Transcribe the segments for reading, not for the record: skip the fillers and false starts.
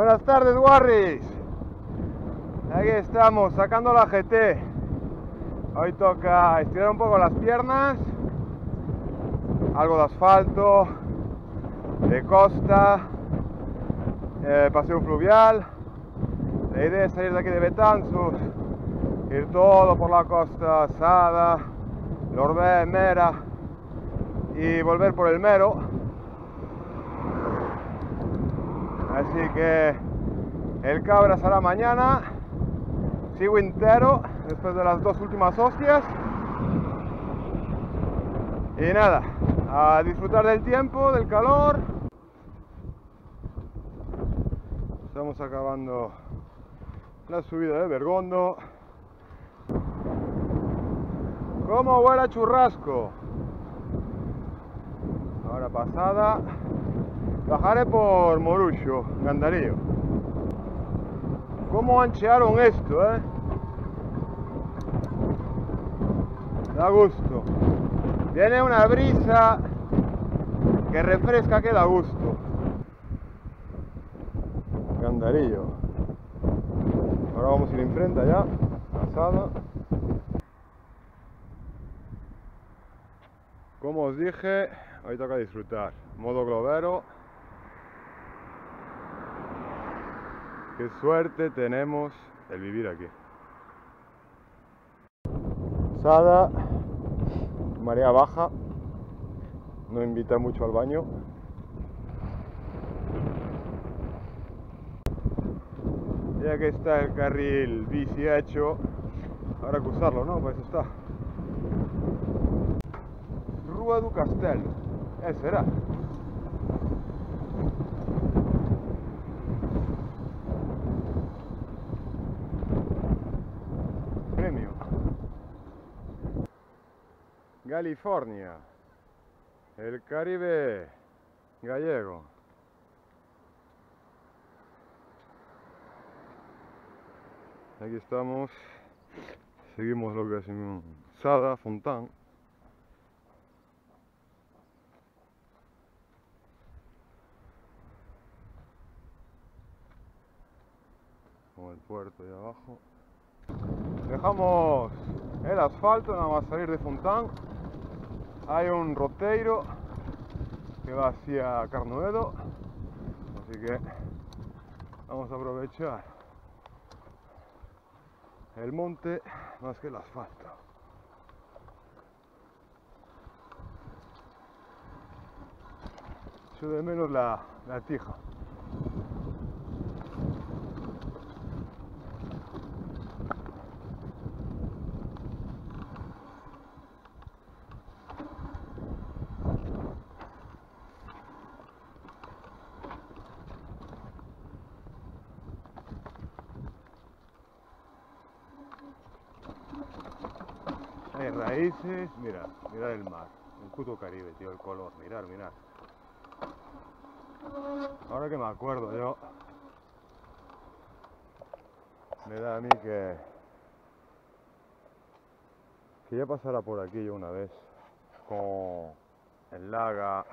Buenas tardes, Warris. Aquí estamos, sacando la GT. Hoy toca estirar un poco las piernas, algo de asfalto, de costa, paseo fluvial. La idea es salir de aquí de Betanzos, ir todo por la costa Sada, Lorbé, Mera y volver por el Mero. Así que el Cabra será mañana. Sigo entero después de las dos últimas hostias. Y nada, a disfrutar del tiempo, del calor. Estamos acabando la subida de Bergondo. ¿Cómo huele a churrasco? Ahora pasada. Bajaré por Morucho, Gandarillo. ¿Cómo anchearon esto, Da gusto. Viene una brisa que refresca, que da gusto. Gandarillo. Ahora vamos a ir enfrente allá, pasada. Como os dije, hoy toca disfrutar. Modo globero. Qué suerte tenemos el vivir aquí. Sada, marea baja, no invita mucho al baño. Y aquí está el carril bici hecho. Ahora que usarlo, ¿no? Pues está. Rua do Castelo. Ese era. Premio. California. El Caribe gallego. Aquí estamos. Seguimos lo que es en Sada, Fontán. Con el puerto ahí abajo. Dejamos el asfalto, nada más salir de Fontán. Hay un roteiro que va hacia Carnoedo, así que vamos a aprovechar el monte más que el asfalto. Echo de menos la tija. Hay raíces, mira, mirad el mar, el puto Caribe, tío, el color, mirad. Ahora que me acuerdo yo, me da a mí que ya pasara por aquí yo una vez, con el Laga,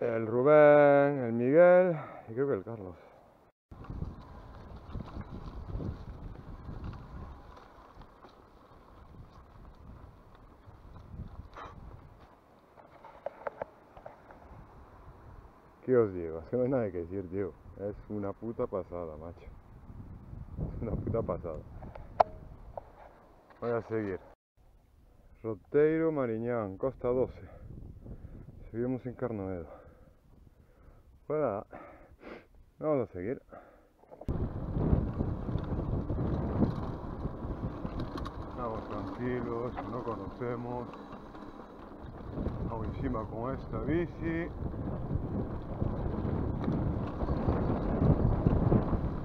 el Rubén, el Miguel y creo que el Carlos. ¿Qué os digo? Es que no hay nada que decir, tío. Es una puta pasada, macho. Es una puta pasada. Voy a seguir. Roteiro, Mariñán, Costa 12. Seguimos en Carnoedo. Bueno, vamos a seguir. Vamos tranquilos, no conocemos. Vamos encima con esta bici.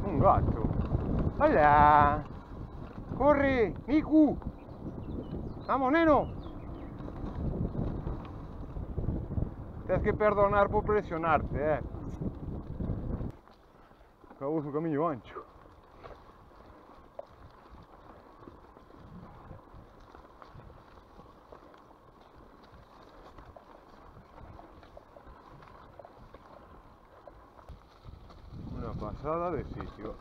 Un gato. Hola. Corre, Miku. Vamos, neno. Tienes que perdonar por presionarte, Acabó su camino ancho. pasada de sitio.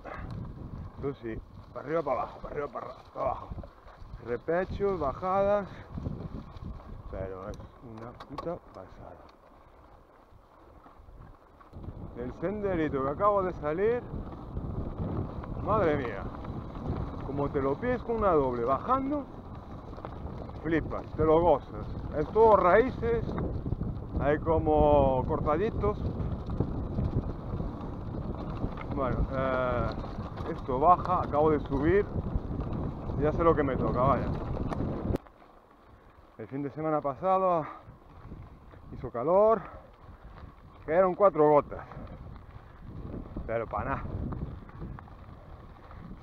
Eso sí, para arriba, para abajo, para arriba, para abajo. Repechos, bajadas, pero es una puta pasada. El senderito que acabo de salir, madre mía, como te lo pides con una doble bajando, flipas, te lo gozas. Es todo raíces, hay como cortaditos. Bueno, esto baja, acabo de subir, ya sé lo que me toca, vaya. El fin de semana pasado hizo calor, cayeron 4 gotas, pero para nada.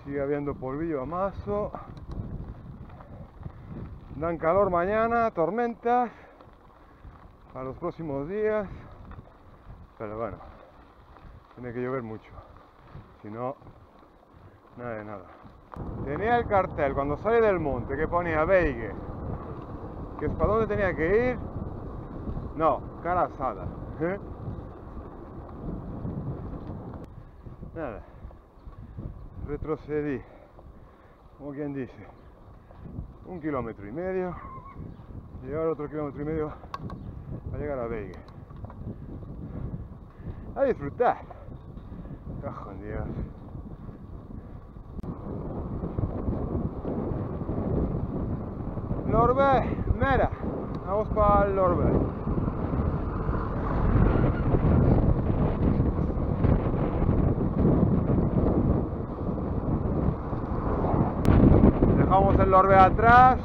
Sigue habiendo polvillo a mazo, dan calor mañana, tormentas para los próximos días, pero bueno, tiene que llover mucho, si no, nada de nada. Tenía el cartel cuando salí del monte que ponía Veigue, que es para dónde tenía que ir. No, cara asada. Nada, retrocedí, como quien dice, 1,5 kilómetros, y ahora otro 1,5 kilómetros para llegar a Veigue. A disfrutar. Cajo en Dios. Lorbe, mira, vamos para el Lorbe. Dejamos el Lorbe atrás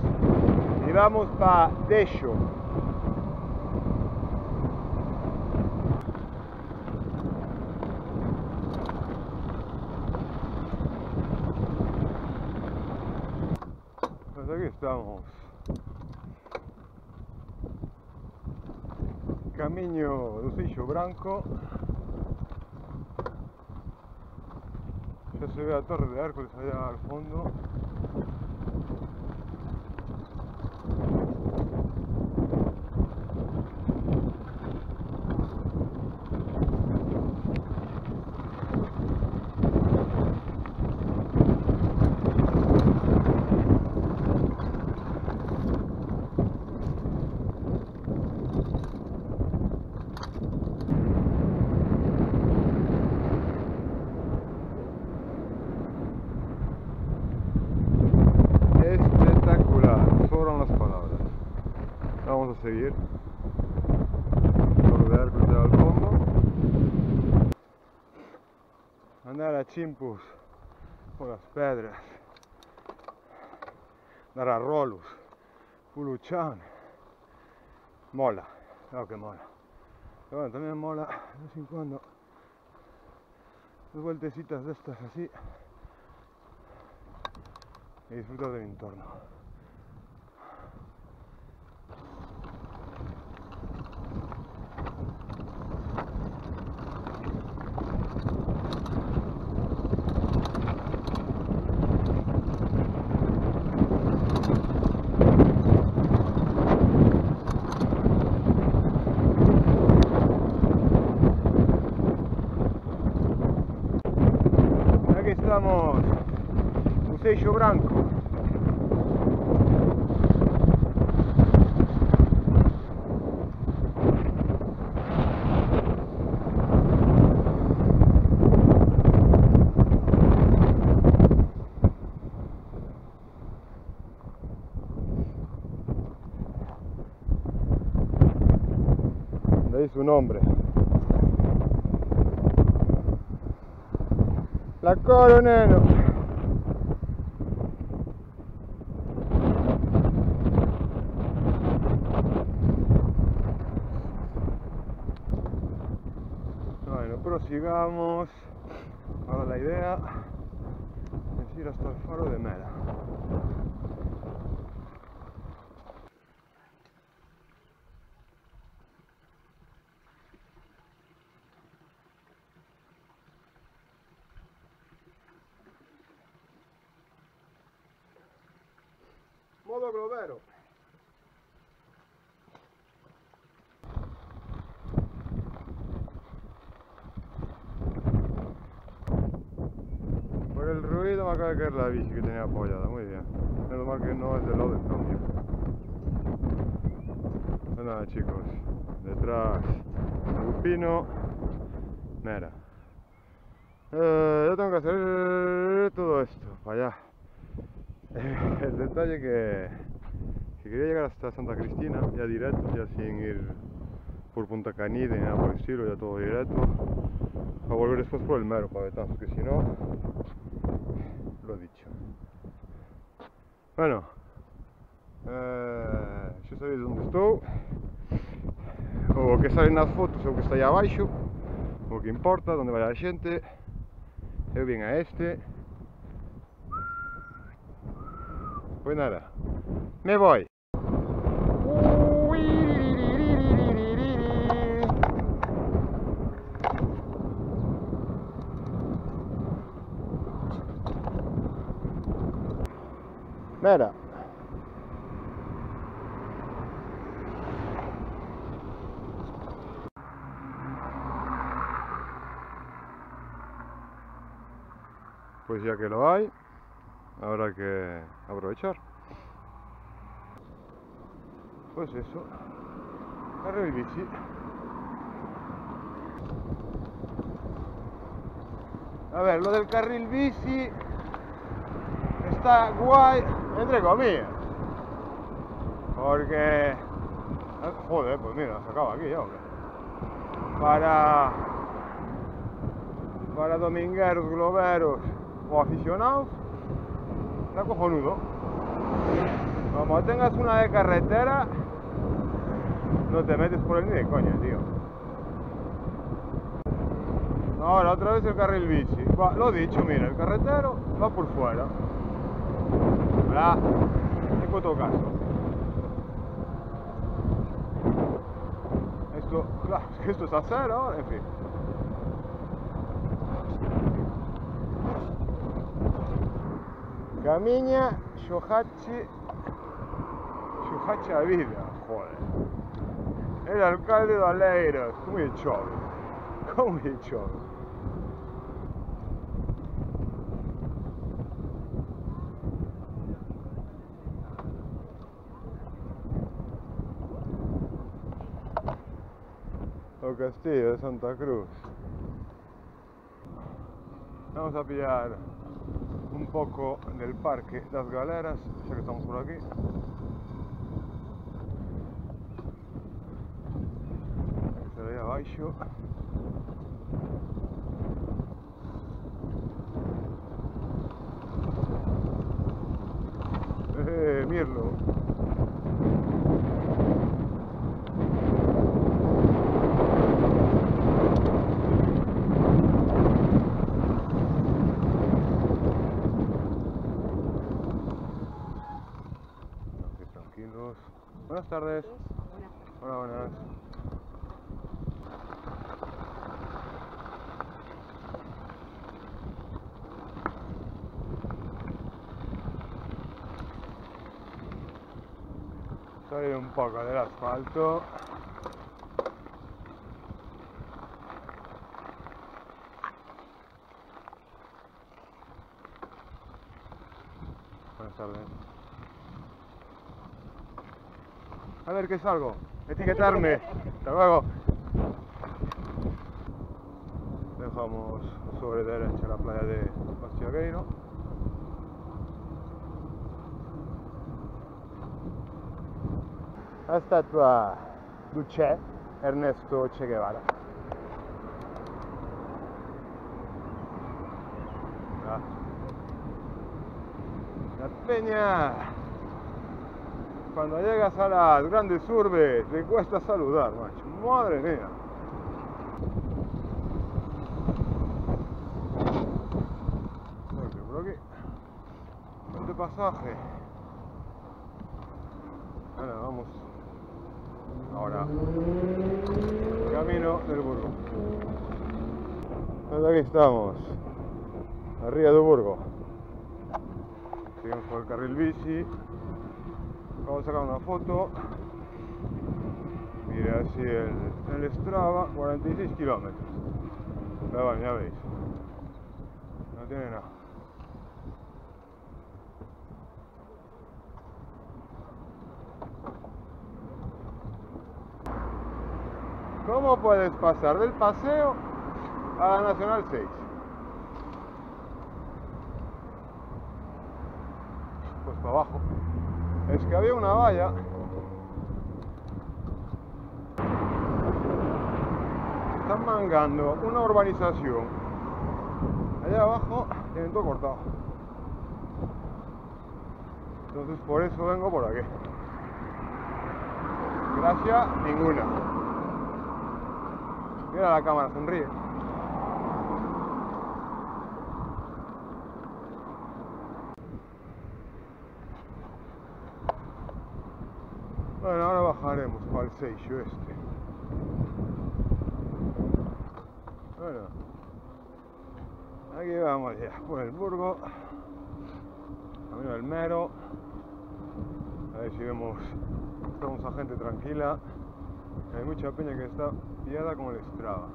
y vamos para Decho. Pues aquí estamos. Camiño do Seixo Branco. Ya se ve a Torre de Hércules allá al fondo. Vamos a seguir. Torre de Hércules al fondo. Andar a chimpus por las pedras. Dar a rolos. Puluchán. Mola, claro que mola. Pero bueno, también mola de vez en cuando. Dos vueltecitas de estas así. Y disfrutar del entorno. Estamos no Seixo Branco. De ahí su nombre. La Coronel. Bueno, prosigamos. Ahora la idea es ir hasta el faro de Mera. Modo globero. me acaba de caer la bici que tenía apoyada, muy bien. Menos mal que no es del lado del cambio. Pues nada, chicos, detrás del pino. Mira. Yo tengo que hacer todo esto para allá. El detalle que quería llegar hasta Santa Cristina, ya directo, ya sin ir por Punta Canide ni nada por el estilo, ya todo directo. A volver después por el mero pavetazo, que si no, lo he dicho. Bueno, xa sabedes onde estou, o que salen nas fotos é o que está aí abaixo, o que importa, onde vai a xente. Eu vim a este. Pois nada, me voy. Mira. Pues ya que lo hay, habrá que aprovechar. Pues eso, carril bici. A ver, lo del carril bici está guay, entre comillas. Porque... joder, pues mira, se acaba aquí ya, hombre. Para domingueros, globeros o aficionados, está cojonudo. Como tengas una de carretera, no te metes por él ni de coña, tío. Ahora, otra vez el carril bici. Va, lo dicho, mira, el carretero va por fuera. ¿Verdad? En puto caso. Esto, claro, es que esto es acero ahora, en fin. Camiña, Xohache a vida, joder. El alcalde de Aleiras, como é chove. Como é chove. O castillo de Santa Cruz. Vamos a pillar un poco del parque Las Galeras, ya que estamos por aquí. Se ve abaixo. Mirlo. Tranquilos. Buenas tardes. Hola, buenas. Salir un poco del asfalto. Buenas tardes. A ver qué salgo. Etiquetarme. Hasta luego. Dejamos sobre derecha la playa de Bastiagueiro. La statua do Che, Ernesto Che Guevara. La peña. Cuando llegas a las grandes urbes, te cuesta saludar, macho. Madre mía. Por aquí. Este pasaje. Bueno, vamos. Ahora. Camino del Burgo. Pues aquí estamos. Arriba del Burgo. Seguimos por el carril bici. Acabo de sacar una foto. Mira así el Strava, 46 kilómetros. Pero bueno, ya veis. No tiene nada. ¿Cómo puedes pasar del paseo a la Nacional 6? Pues para abajo. Es que había una valla. Están mangando una urbanización. Allá abajo tienen todo cortado. Entonces por eso vengo por aquí. Gracia ninguna. Mira la cámara, sonríe. Bueno, ahora bajaremos para el Seixo este. Bueno, aquí vamos ya por el Burgo, camino del Mero. A ver si vemos, estamos a gente tranquila. Hay mucha peña que está pillada con el Strava.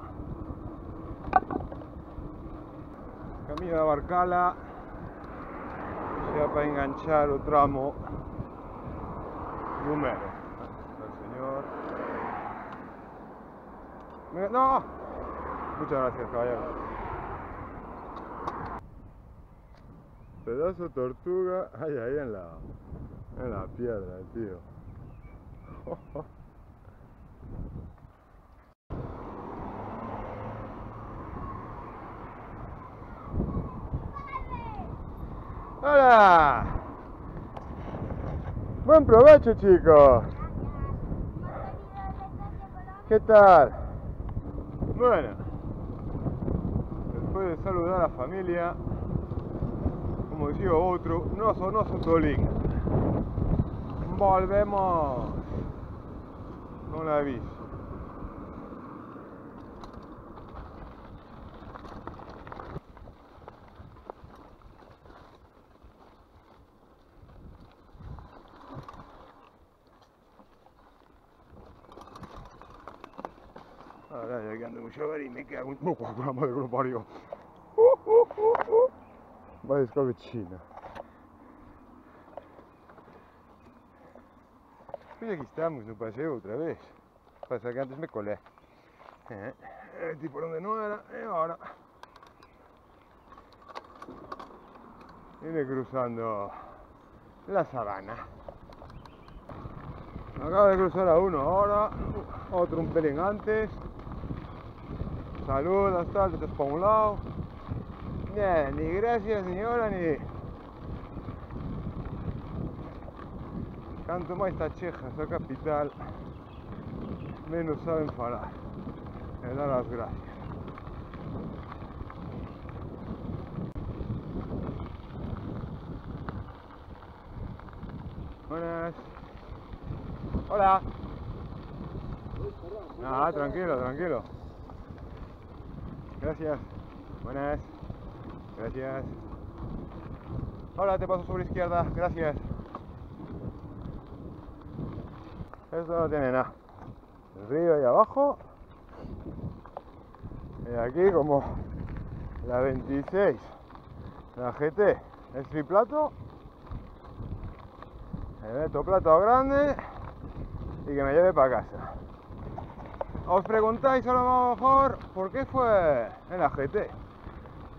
Camino de Barcala, ya para enganchar o tramo número. Está el señor. ¡No! Muchas gracias, caballero. Pedazo de tortuga. Ay, ahí en la piedra, tío. ¡Hola! Buen provecho, chicos. ¿Qué tal? Bueno, después de saludar a la familia, como decía otro, no son solín. Volvemos con la bici. Ahora ya que ando mucho ver y me cago en... ¡Oh, la madre que lo parió! Vaya escabechina. Pues aquí estamos, no paseo otra vez. Pasa que antes me colé. Por donde no era, ahora. Viene cruzando la sabana. Acabo de cruzar a uno ahora, otro un pelín antes. Saludas, tal, te estás para un lado. Ni gracias, ni hora, ni... Canto más esta cheja, esta capital, menos saben falar. Me da las gracias. Buenas. Hola. Nada, tranquilo, tranquilo. Gracias. Buenas. Gracias. Hola, te paso sobre izquierda. Gracias. Esto no tiene nada. El río ahí abajo. Y aquí como la 26, la GT, es triplato. Me meto plato grande y que me lleve para casa. Os preguntáis a lo mejor por qué fue en la GT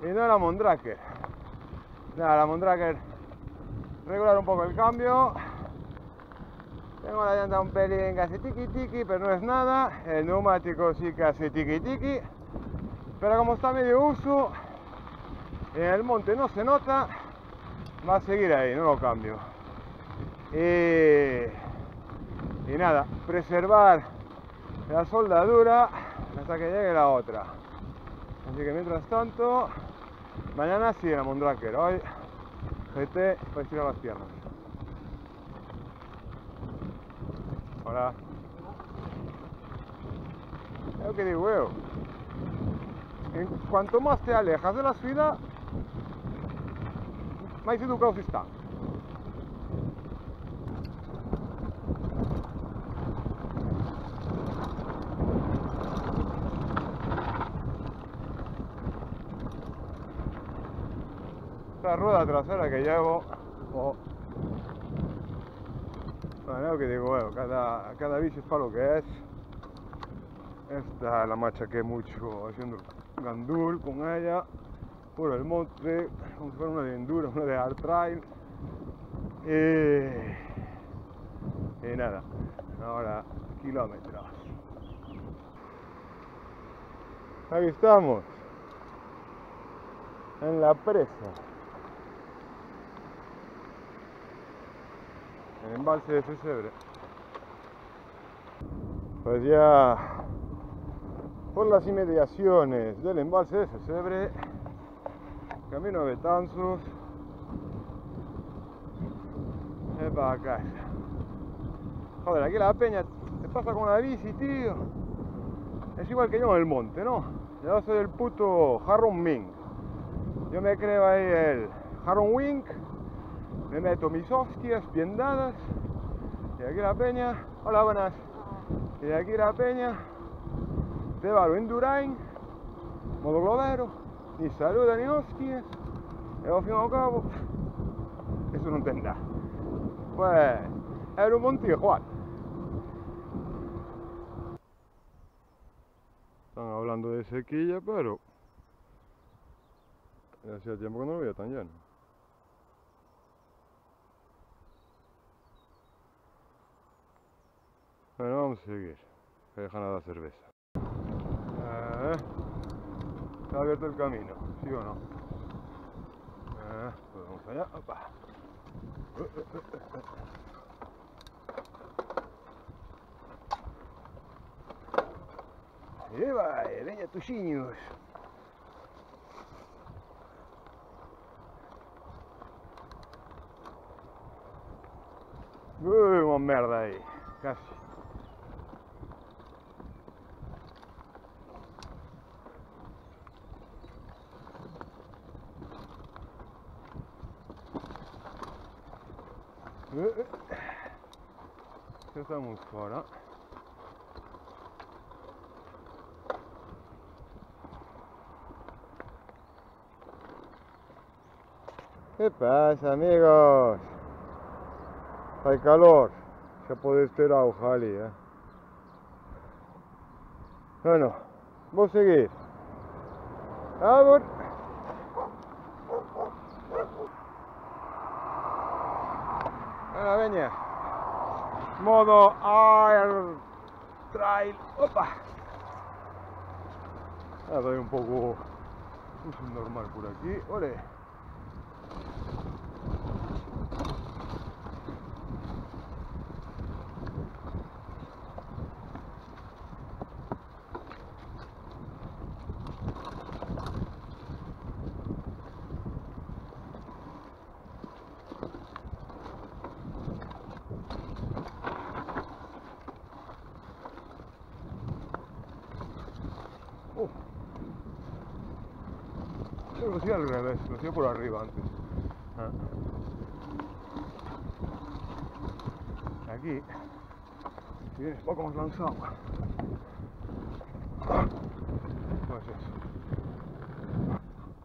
y no en la Mondraker. Nada, la Mondraker, regular un poco el cambio. Tengo la llanta un pelín que hace tiki tiki, pero no es nada. El neumático sí que hace tiki tiki, pero como está medio uso, en el monte no se nota, va a seguir ahí, no lo cambio. Y nada, preservar la soldadura hasta que llegue la otra. Así que mientras tanto, mañana sí la Mondraker, hoy GT para estirar las piernas. Hola. Es lo que digo, weón. En cuanto más te alejas de la ciudad, más educados están. Esta rueda trasera que llevo, bueno, es lo que digo, bueno, cada bici es para lo que es. Esta la machaqué mucho haciendo gandul con ella por el monte, como si fuera una de enduro, una de hard trail. Y nada, ahora kilómetros. Aquí estamos, en la presa, en el embalse de Sesebre. Pues ya por las inmediaciones del embalse de Sesebre, camino a Betanzos, es para casa. Joder, aquí la peña te pasa con la bici, tío. Es igual que yo en el monte, ¿no? Yo soy el puto Harron Ming. Yo me creo ahí el Harron Wing, me meto mis hostias bien dadas, y aquí la peña, hola buenas, y de aquí la peña, te va lo Indurain, modo globero, ni saluda ni hostias, y al fin y al cabo, eso no tendrá. Pues, era un monte igual. Están hablando de sequía, pero hacía tiempo que no lo veía tan lleno. Bueno, vamos a seguir, que dejan a la cerveza. Está abierto el camino, ¿sí o no? Pues vamos allá, opa. ¡Eva! ¡Veña tuxiños! Una merda aí, casi. Já estamos fora. ¿Qué pasa, amigos? Hay calor, ya podéis ter auja ali, Bueno, vou seguir. Vamos. Venga, veña. Modo Air Trail. Opa. Doy un poco normal por aquí. Ole. Lo hacía al revés, lo hacía por arriba antes. Aquí, si vienes poco más lanzado, pues eso.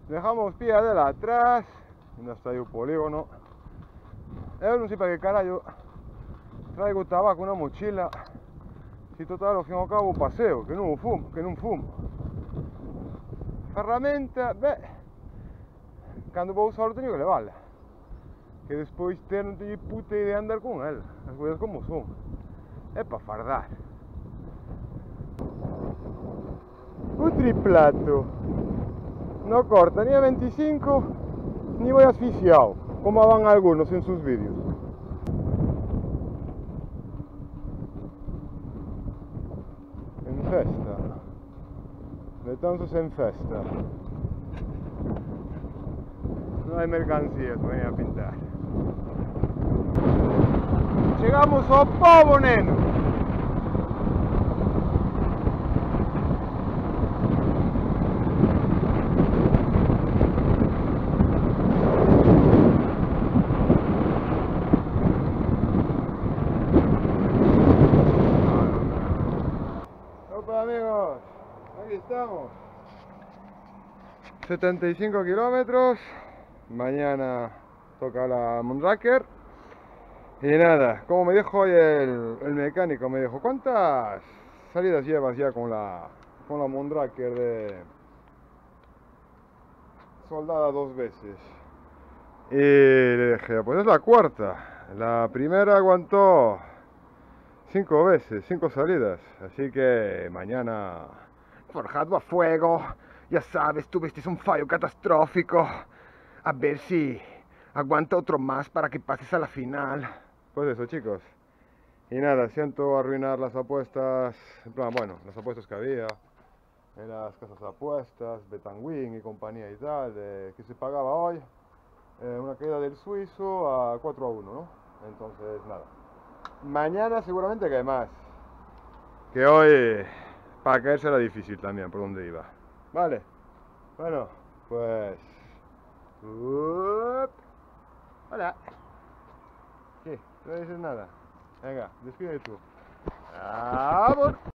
Dejamos Piadela atrás, ainda está aí o polígono. Eu non sei para que carallo traigo tabaco na mochila, si total ao fin ao cabo o paseo, que non fumo. Ferramenta, cando vou usar teño que levala, que despois non teño puta idea de andar con ela, as cousas como son, é para fardar. O triplato no corta ni a 25 ni voy asfixiado, como van algunos en sus vídeos. En festa, Betanzos en festa. No hay mercancías, voy a pintar. Llegamos ao povo, neno. Opa, amigos, aquí estamos. 75 kilómetros. Mañana toca la Mondraker. Y nada, como me dijo hoy el mecánico, me dijo, ¿cuántas salidas llevas ya con la Mondraker de soldada 2 veces? Y le dije, pues es la cuarta. La primera aguantó 5 veces, 5 salidas. Así que mañana forjado a fuego. Ya sabes, tuviste un fallo catastrófico. A ver si aguanta otro más para que pases a la final. Pues eso, chicos. Y nada, siento arruinar las apuestas. En plan, bueno, las apuestas que había en las casas de apuestas, Betangwin y compañía y tal, que se pagaba hoy. Una caída del suizo a 4-1, ¿no? Entonces, nada. Mañana seguramente que hay más. Que hoy, para caer será difícil también, por donde iba. Vale. Bueno, pues... Hola. ¿Qué? ¿No dices nada? Venga, despide tú. ¡Vamos!